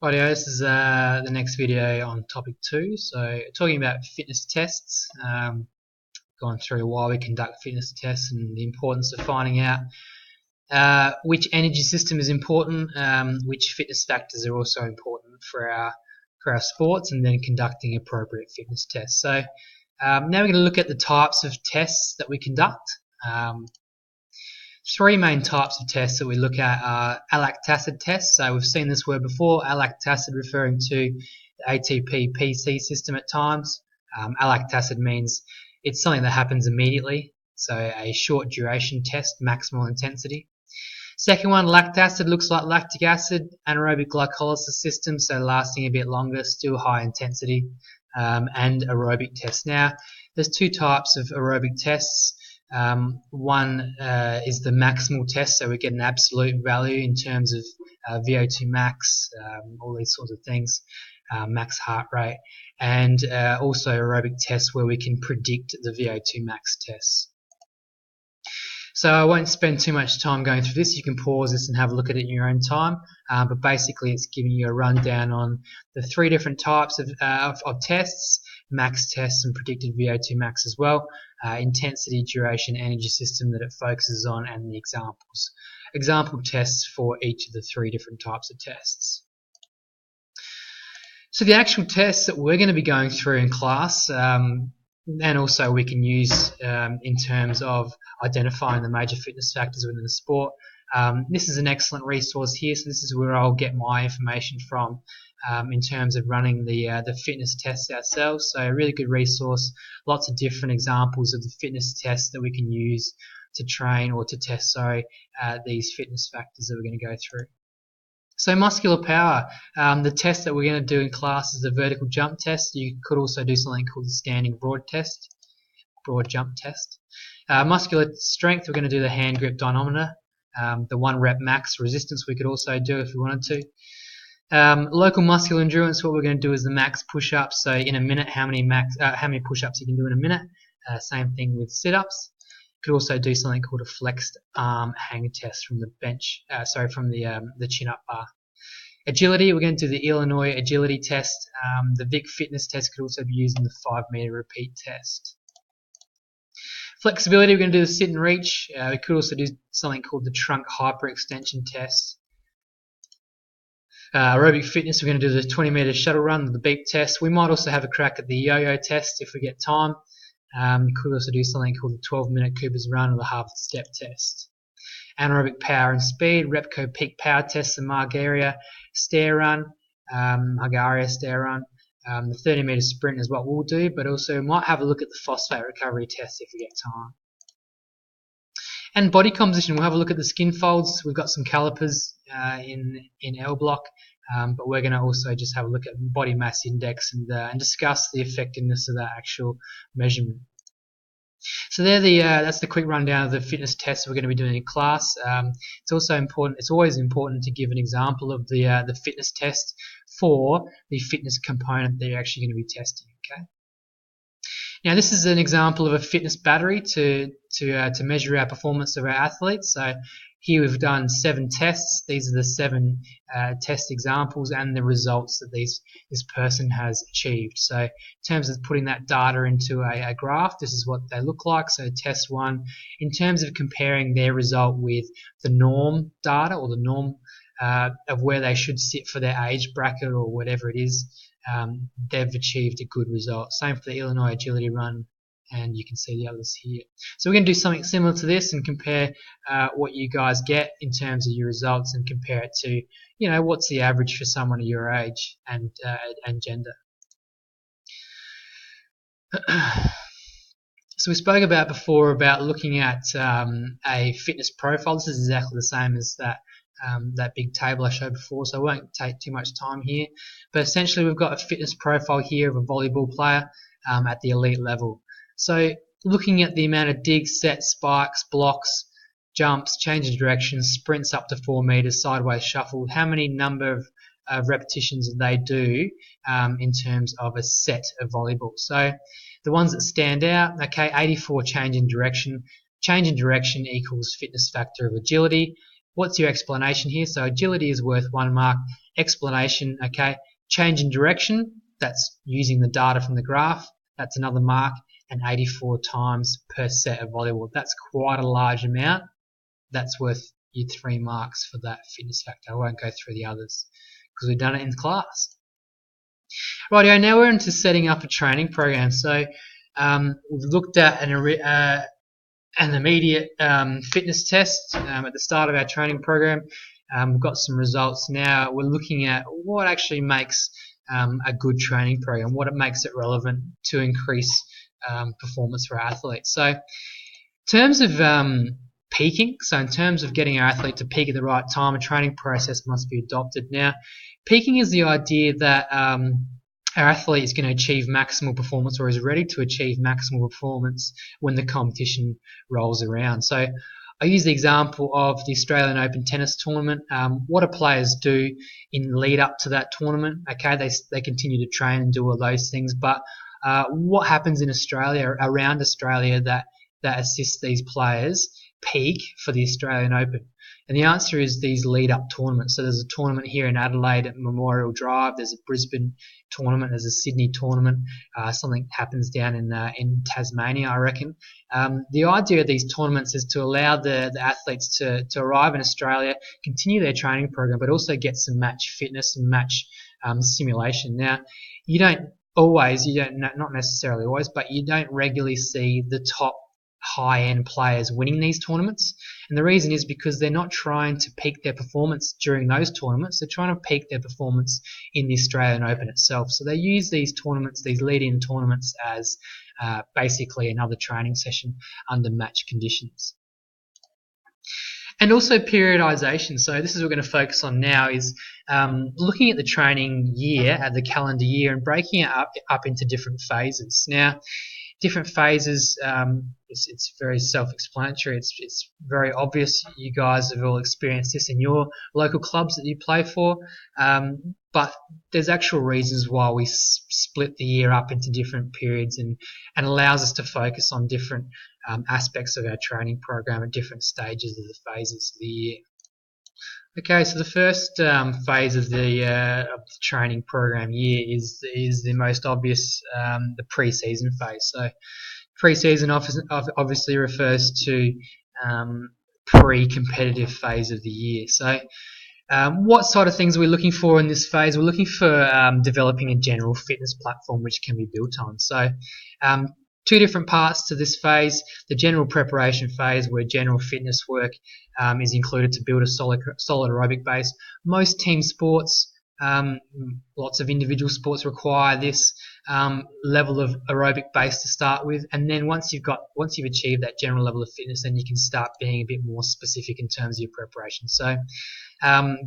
Rightio, this is the next video on topic 2. So talking about fitness tests, gone through why we conduct fitness tests and the importance of finding out which energy system is important, which fitness factors are also important for our sports, and then conducting appropriate fitness tests. So now we're going to look at the types of tests that we conduct. Three main types of tests that we look at are alactacid tests. So we've seen this word before, alactacid referring to the ATP-PC system at times. Alactacid means it's something that happens immediately, so a short duration test, maximal intensity. Second one, lactacid, looks like lactic acid, anaerobic glycolysis system, so lasting a bit longer, still high intensity, and aerobic tests. Now, there's two types of aerobic tests. One is the maximal test, so we get an absolute value in terms of VO2 max, all these sorts of things, max heart rate, and also aerobic tests where we can predict the VO2 max tests. So I won't spend too much time going through this. You can pause this and have a look at it in your own time, but basically it's giving you a rundown on the three different types of tests: max tests and predicted VO2 max as well, intensity, duration, energy system that it focuses on, and the example tests for each of the three different types of tests. So the actual tests that we're going to be going through in class, and also we can use in terms of identifying the major fitness factors within the sport. This is an excellent resource here, so this is where I'll get my information from in terms of running the fitness tests ourselves. So a really good resource, lots of different examples of the fitness tests that we can use to train or to test these fitness factors that we're going to go through. So muscular power, the test that we're going to do in class is the vertical jump test. You could also do something called the standing broad jump test. Muscular strength, we're going to do the hand grip dynamometer. The 1 rep max resistance we could also do if we wanted to. Local muscular endurance, what we're going to do is the max push-ups. So in a minute, how many push-ups you can do in a minute. Same thing with sit-ups. Could also do something called a flexed arm hang test from the bench, from the chin-up bar. Agility, we're going to do the Illinois agility test. The Vic fitness test could also be used in the 5-meter repeat test. Flexibility, we're going to do the sit and reach. We could also do something called the trunk hyperextension test. Aerobic fitness, we're going to do the 20-meter shuttle run, the beep test. We might also have a crack at the yo-yo test if we get time. You could also do something called the 12-minute Cooper's run or the half-step test. Anaerobic power and speed, Repco peak power test, the Margaria stair run, the 30-meter sprint is what we'll do, but also we might have a look at the phosphate recovery test if we get time. And body composition, we'll have a look at the skin folds. We've got some calipers in L block, but we're going to also just have a look at body mass index and discuss the effectiveness of that actual measurement. So that's the quick rundown of the fitness tests we're going to be doing in class. It's also important. It's always important to give an example of the fitness test for the fitness component that you're actually going to be testing. Okay. Now this is an example of a fitness battery to measure our performance of our athletes. So here we've done 7 tests. These are the 7 test examples and the results that this person has achieved. So in terms of putting that data into a graph, this is what they look like. So test 1, in terms of comparing their result with the norm data or the norm of where they should sit for their age bracket or whatever it is, they've achieved a good result. Same for the Illinois agility run, and you can see the others here. So we're going to do something similar to this and compare what you guys get in terms of your results and compare it to, what's the average for someone of your age and gender. So we spoke about before about looking at a fitness profile. This is exactly the same as that big table I showed before, so I won't take too much time here. But essentially we've got a fitness profile here of a volleyball player at the elite level. So looking at the amount of digs, sets, spikes, blocks, jumps, change of direction, sprints up to 4 meters, sideways shuffle, how many number of repetitions they do in terms of a set of volleyball. So the ones that stand out, okay, 84 change in direction. Change in direction equals fitness factor of agility. what's your explanation here? So agility is worth 1 mark. Explanation, okay. Change in direction, that's using the data from the graph, that's another mark. And 84 times per set of volleyball. That's quite a large amount. That's worth you 3 marks for that fitness factor. I won't go through the others because we've done it in class. Rightio, now we're into setting up a training program. So we've looked at an immediate fitness test at the start of our training program. We've got some results now. We're looking at what actually makes a good training program, what it makes it relevant to increase performance for our athletes. So in terms of peaking, so in terms of getting our athlete to peak at the right time, a training process must be adopted. Now, peaking is the idea that our athlete is going to achieve maximal performance or is ready to achieve maximal performance when the competition rolls around. So I use the example of the Australian Open tennis tournament. What do players do in lead up to that tournament? Okay, they continue to train and do all those things, but what happens in Australia, around Australia, that assists these players peak for the Australian Open? And the answer is these lead-up tournaments. So there's a tournament here in Adelaide at Memorial Drive. There's a Brisbane tournament. There's a Sydney tournament. Something happens down in Tasmania, I reckon. The idea of these tournaments is to allow the athletes to arrive in Australia, continue their training program, but also get some match fitness and match simulation. Now, not necessarily always, but you don't regularly see the top high-end players winning these tournaments. And the reason is because they're not trying to peak their performance during those tournaments. They're trying to peak their performance in the Australian Open itself. So they use these tournaments, these lead-in tournaments, as basically another training session under match conditions. And also periodisation. So this is what we're going to focus on now, is looking at the training year, at the calendar year, and breaking it up into different phases. Now, different phases, it's very self-explanatory. It's very obvious. You guys have all experienced this in your local clubs that you play for. But there's actual reasons why we split the year up into different periods and allows us to focus on different aspects of our training program at different stages of the phases of the year. Okay, so the first phase of the training program year is the most obvious, the pre-season phase. So pre-season obviously refers to pre-competitive phase of the year. So what sort of things are we looking for in this phase? We're looking for developing a general fitness platform which can be built on. So two different parts to this phase. The general preparation phase, where general fitness work is included to build a solid aerobic base. Most team sports, lots of individual sports require this level of aerobic base to start with, and then once you've achieved that general level of fitness, then you can start being a bit more specific in terms of your preparation. So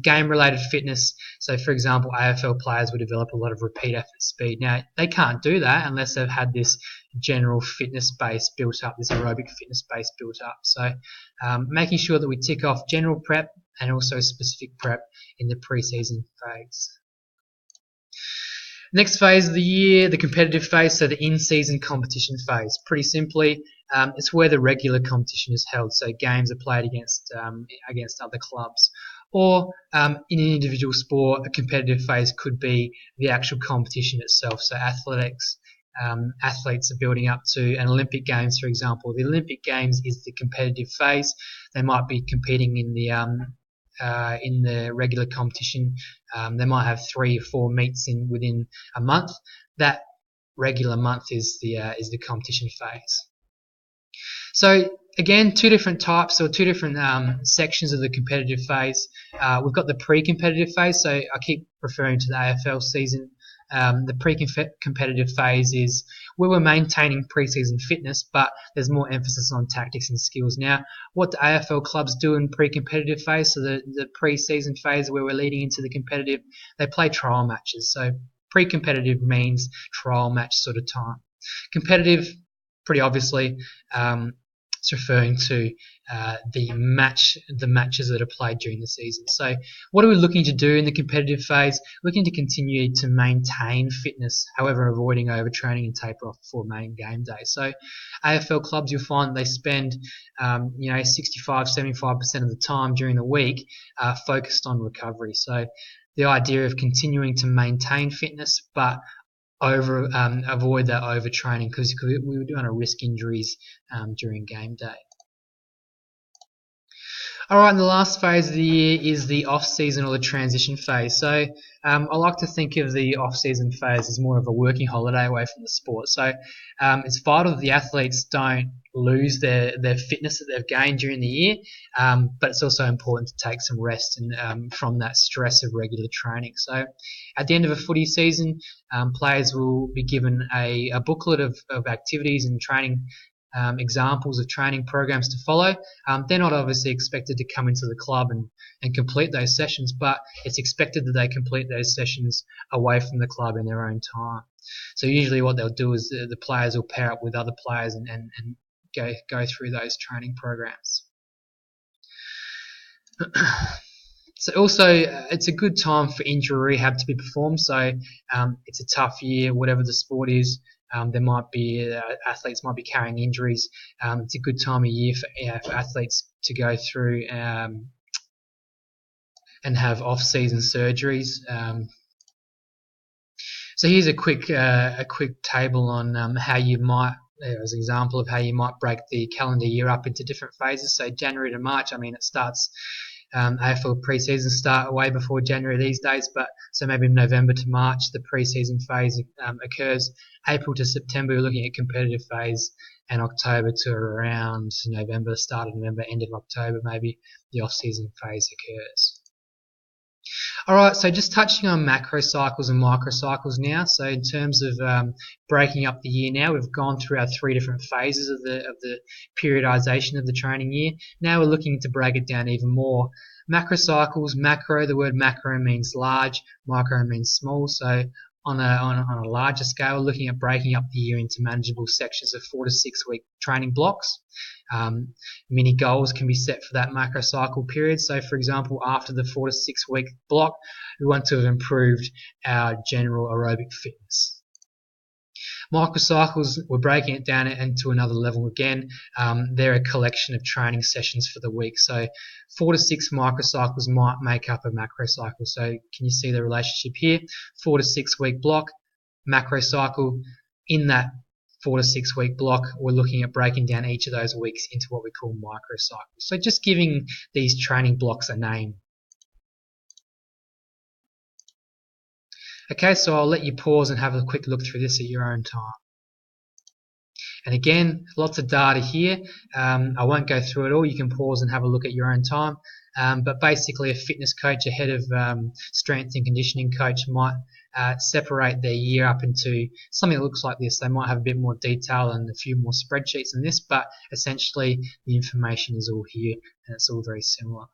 game-related fitness, so for example, AFL players would develop a lot of repeat effort speed. Now, they can't do that unless they've had this general fitness base built up, this aerobic fitness base built up. So making sure that we tick off general prep and also specific prep in the pre-season phase. Next phase of the year, the competitive phase, so the in-season competition phase. Pretty simply, it's where the regular competition is held, so games are played against other clubs. Or in an individual sport, a competitive phase could be the actual competition itself. So athletes are building up to an Olympic Games, for example. The Olympic Games is the competitive phase. They might be competing in the regular competition. They might have 3 or 4 meets within a month. That regular month is the competition phase. So again, two different types or two different sections of the competitive phase. We've got the pre-competitive phase, so I keep referring to the AFL season. The pre-competitive phase is where we're maintaining pre-season fitness, but there's more emphasis on tactics and skills. Now, what do AFL clubs do in pre-competitive phase? So the pre-season phase where we're leading into the competitive, they play trial matches. So pre-competitive means trial match sort of time. Competitive, pretty obviously, It's referring to the matches that are played during the season. So what are we looking to do in the competitive phase? Looking to continue to maintain fitness, however avoiding overtraining and taper off before main game day. So AFL clubs, you'll find they spend 65-75% of the time during the week focused on recovery. So the idea of continuing to maintain fitness but avoid that overtraining, because we don't want to risk injuries during game day. Alright, and the last phase of the year is the off-season or the transition phase. So I like to think of the off-season phase as more of a working holiday away from the sport. So it's vital that the athletes don't lose their fitness that they've gained during the year, but it's also important to take some rest and from that stress of regular training. So at the end of a footy season, players will be given a booklet of activities and training examples of training programs to follow. They're not obviously expected to come into the club and complete those sessions, but it's expected that they complete those sessions away from the club in their own time. So usually what they'll do is the players will pair up with other players and go through those training programs. So also, it's a good time for injury rehab to be performed. So it's a tough year, whatever the sport is. There might be athletes might be carrying injuries. It's a good time of year for athletes to go through and have off-season surgeries. So here's a quick table on how you might, as an example of how you might break the calendar year up into different phases. So January to March, I mean, it starts. AFL pre-season start way before January these days, but so maybe November to March the pre-season phase occurs. April to September we're looking at competitive phase, and October to around November, start of November, end of October maybe the off-season phase occurs. Alright, so just touching on macrocycles and microcycles now. So in terms of breaking up the year now, we've gone through our 3 different phases of the periodisation of the training year. Now we're looking to break it down even more. Macrocycles, macro, the word macro means large, micro means small. So on a larger scale, looking at breaking up the year into manageable sections of 4 to 6 week training blocks. Mini goals can be set for that macrocycle period. So for example, after the 4 to 6 week block, we want to have improved our general aerobic fitness. Microcycles, we're breaking it down into another level again. They're a collection of training sessions for the week. So 4 to 6 microcycles might make up a macrocycle. So can you see the relationship here? 4 to 6 week block, macrocycle. In that 4 to 6 week block, we're looking at breaking down each of those weeks into what we call microcycles. So just giving these training blocks a name. Okay, so I'll let you pause and have a quick look through this at your own time. And again, lots of data here. I won't go through it all. You can pause and have a look at your own time. But basically, a fitness coach ahead of strength and conditioning coach might separate their year up into something that looks like this. They might have a bit more detail and a few more spreadsheets than this, but essentially the information is all here and it's all very similar.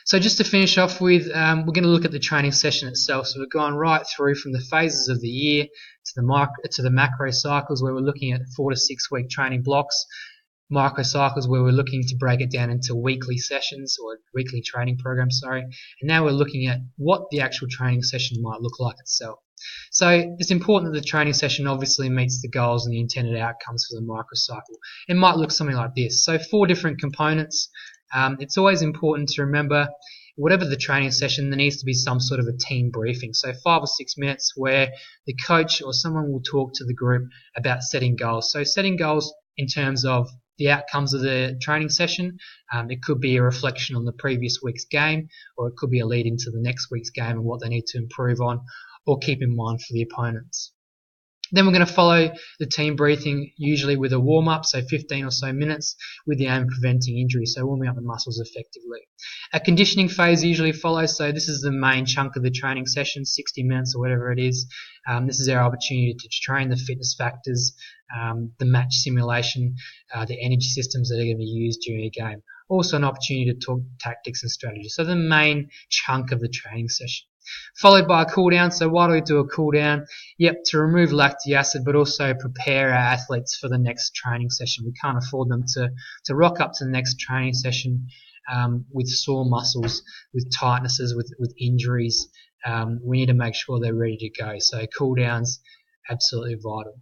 So just to finish off with, we're going to look at the training session itself. So we've gone right through from the phases of the year to the macro cycles, where we're looking at 4 to 6 week training blocks. Microcycles, where we're looking to break it down into weekly sessions or weekly training programs, and now we're looking at what the actual training session might look like itself. So it's important that the training session obviously meets the goals and the intended outcomes for the microcycle. It might look something like this. So 4 different components. It's always important to remember, whatever the training session, there needs to be some sort of a team briefing. So 5 or 6 minutes where the coach or someone will talk to the group about setting goals. So setting goals in terms of the outcomes of the training session. It could be a reflection on the previous week's game, or it could be a lead into the next week's game and what they need to improve on or keep in mind for the opponents. Then we're going to follow the team briefing, usually with a warm-up, so 15 or so minutes, with the aim of preventing injury, so warming up the muscles effectively. A conditioning phase usually follows, so this is the main chunk of the training session, 60 minutes or whatever it is. This is our opportunity to train the fitness factors, the match simulation, the energy systems that are going to be used during a game. Also an opportunity to talk tactics and strategy. So the main chunk of the training session. followed by a cool down. So why do we do a cool down? Yep, to remove lactic acid, but also prepare our athletes for the next training session. We can't afford them to rock up to the next training session with sore muscles, with tightnesses, with injuries. We need to make sure they're ready to go. So cool downs, absolutely vital.